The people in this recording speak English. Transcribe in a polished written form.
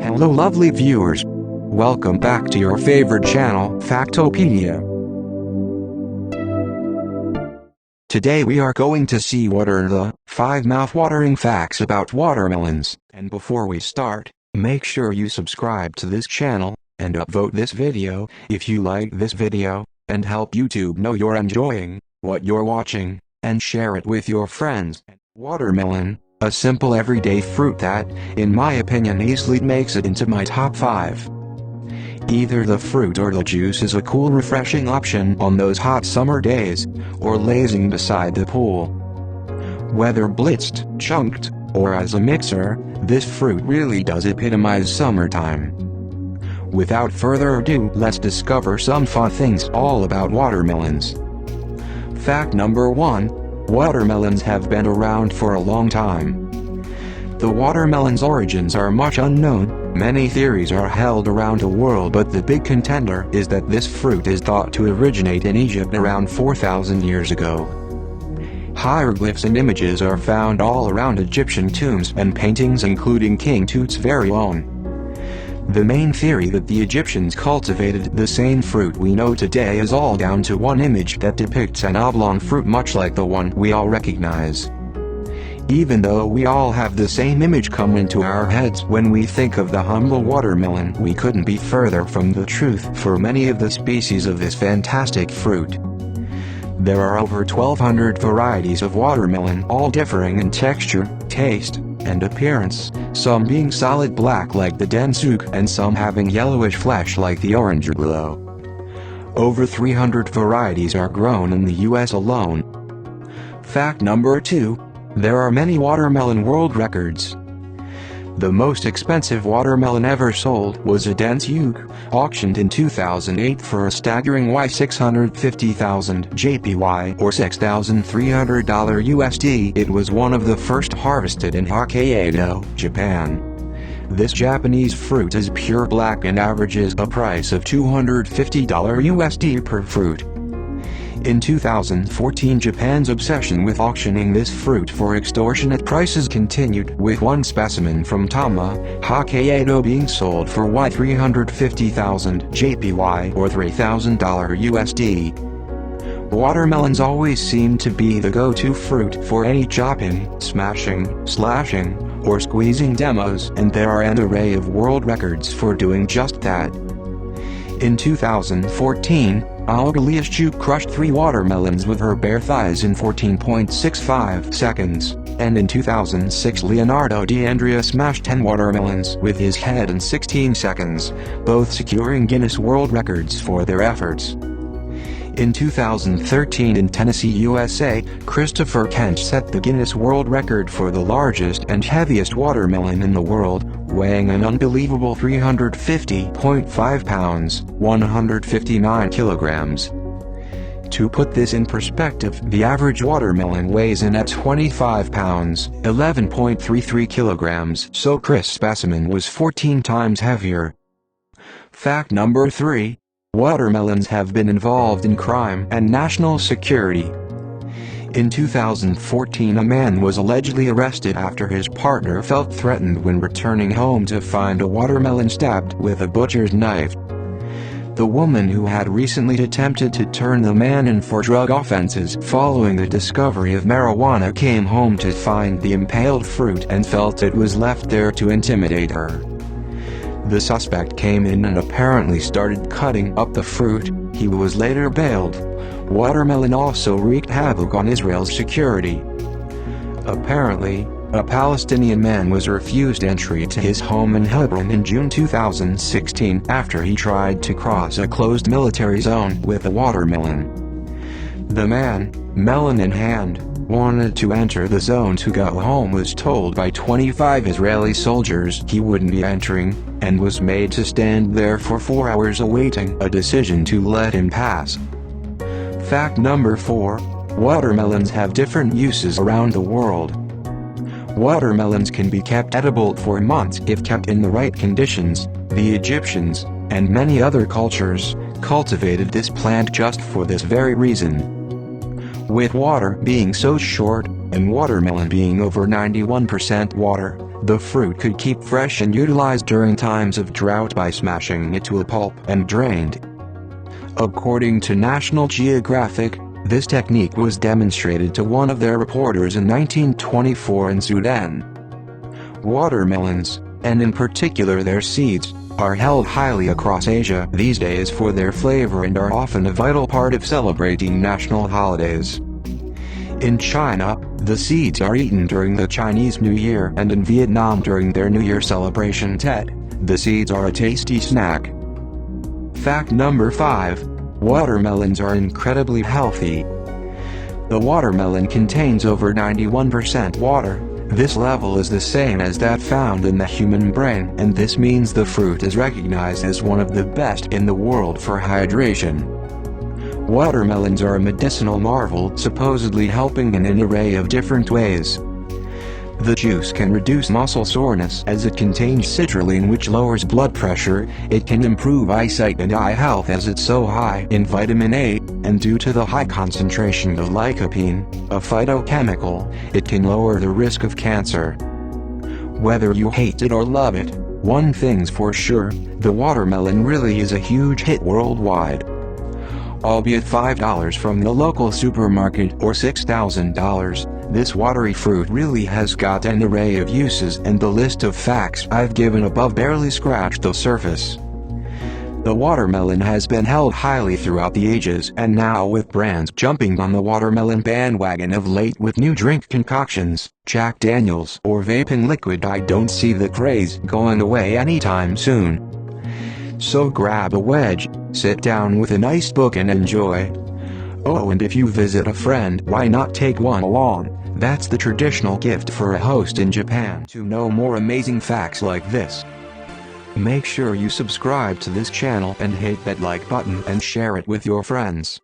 Hello lovely viewers. Welcome back to your favorite channel, Factopedia. Today we are going to see what are the 5 mouth-watering facts about watermelons. And before we start, make sure you subscribe to this channel, and upvote this video if you like this video, and help YouTube know you're enjoying what you're watching, and share it with your friends. Watermelon, a simple everyday fruit that, in my opinion, easily makes it into my top 5. Either the fruit or the juice is a cool refreshing option on those hot summer days, or lazing beside the pool. Whether blitzed, chunked, or as a mixer, this fruit really does epitomize summertime. Without further ado, let's discover some fun things all about watermelons. Fact number 1. Watermelons have been around for a long time. The watermelon's origins are much unknown. Many theories are held around the world, but the big contender is that this fruit is thought to originate in Egypt around 4,000 years ago. Hieroglyphs and images are found all around Egyptian tombs and paintings, including King Tut's very own. The main theory that the Egyptians cultivated the same fruit we know today is all down to one image that depicts an oblong fruit much like the one we all recognize. Even though we all have the same image come into our heads when we think of the humble watermelon, we couldn't be further from the truth for many of the species of this fantastic fruit. There are over 1,200 varieties of watermelon, all differing in texture, taste, and appearance, some being solid black like the densuk and some having yellowish flesh like the orange glow. Over 300 varieties are grown in the US alone. Fact number 2. There are many watermelon world records. The most expensive watermelon ever sold was a densuk, auctioned in 2008 for a staggering $650,000 JPY or $6,300 USD. It was one of the first harvested in Hokkaido, Japan. This Japanese fruit is pure black and averages a price of $250 USD per fruit. In 2014, Japan's obsession with auctioning this fruit for extortionate prices continued, with one specimen from Tama, Hokkaido being sold for $350,000 JPY or $3,000 USD. Watermelons always seem to be the go-to fruit for any chopping, smashing, slashing, or squeezing demos, and there are an array of world records for doing just that. In 2014, Olga Liashchuk crushed 3 watermelons with her bare thighs in 14.65 seconds, and in 2006 Leonardo D'Andrea smashed 10 watermelons with his head in 16 seconds, both securing Guinness World Records for their efforts. In 2013 in Tennessee, USA, Christopher Kent set the Guinness World Record for the largest and heaviest watermelon in the world, weighing an unbelievable 350.5 pounds, 159 kilograms. To put this in perspective, the average watermelon weighs in at 25 pounds, 11.33 kilograms, so Chris' specimen was 14 times heavier. Fact number 3. Watermelons have been involved in crime and national security. In 2014, a man was allegedly arrested after his partner felt threatened when returning home to find a watermelon stabbed with a butcher's knife. The woman, who had recently attempted to turn the man in for drug offenses following the discovery of marijuana, came home to find the impaled fruit and felt it was left there to intimidate her. The suspect came in and apparently started cutting up the fruit. He was later bailed. Watermelon also wreaked havoc on Israel's security. Apparently, a Palestinian man was refused entry to his home in Hebron in June 2016 after he tried to cross a closed military zone with a watermelon. The man, melon in hand, wanted to enter the zone to go home, was told by 25 Israeli soldiers he wouldn't be entering, and was made to stand there for 4 hours awaiting a decision to let him pass. Fact number 4. Watermelons have different uses around the world. Watermelons can be kept edible for months if kept in the right conditions. The Egyptians, and many other cultures, cultivated this plant just for this very reason. With water being so short, and watermelon being over 91% water, The fruit could keep fresh and utilized during times of drought by smashing it to a pulp and drained. According to National Geographic, this technique was demonstrated to one of their reporters in 1924 in Sudan. Watermelons, and in particular their seeds, are held highly across Asia these days for their flavor and are often a vital part of celebrating national holidays. In China, the seeds are eaten during the Chinese New Year, and in Vietnam during their New Year celebration Tet, the seeds are a tasty snack. Fact number 5. Watermelons are incredibly healthy. The watermelon contains over 91% water. This level is the same as that found in the human brain, and this means the fruit is recognized as one of the best in the world for hydration. Watermelons are a medicinal marvel, supposedly helping in an array of different ways. The juice can reduce muscle soreness as it contains citrulline, which lowers blood pressure. It can improve eyesight and eye health as it's so high in vitamin A, and due to the high concentration of lycopene, a phytochemical, it can lower the risk of cancer. Whether you hate it or love it, one thing's for sure, the watermelon really is a huge hit worldwide. Albeit $5 from the local supermarket or $6,000, this watery fruit really has got an array of uses, and the list of facts I've given above barely scratched the surface. The watermelon has been held highly throughout the ages, and now with brands jumping on the watermelon bandwagon of late with new drink concoctions, Jack Daniels or vaping liquid, I don't see the craze going away anytime soon. So grab a wedge, sit down with a nice book and enjoy. Oh, and if you visit a friend, why not take one along? That's the traditional gift for a host in Japan. To know more amazing facts like this, make sure you subscribe to this channel and hit that like button and share it with your friends.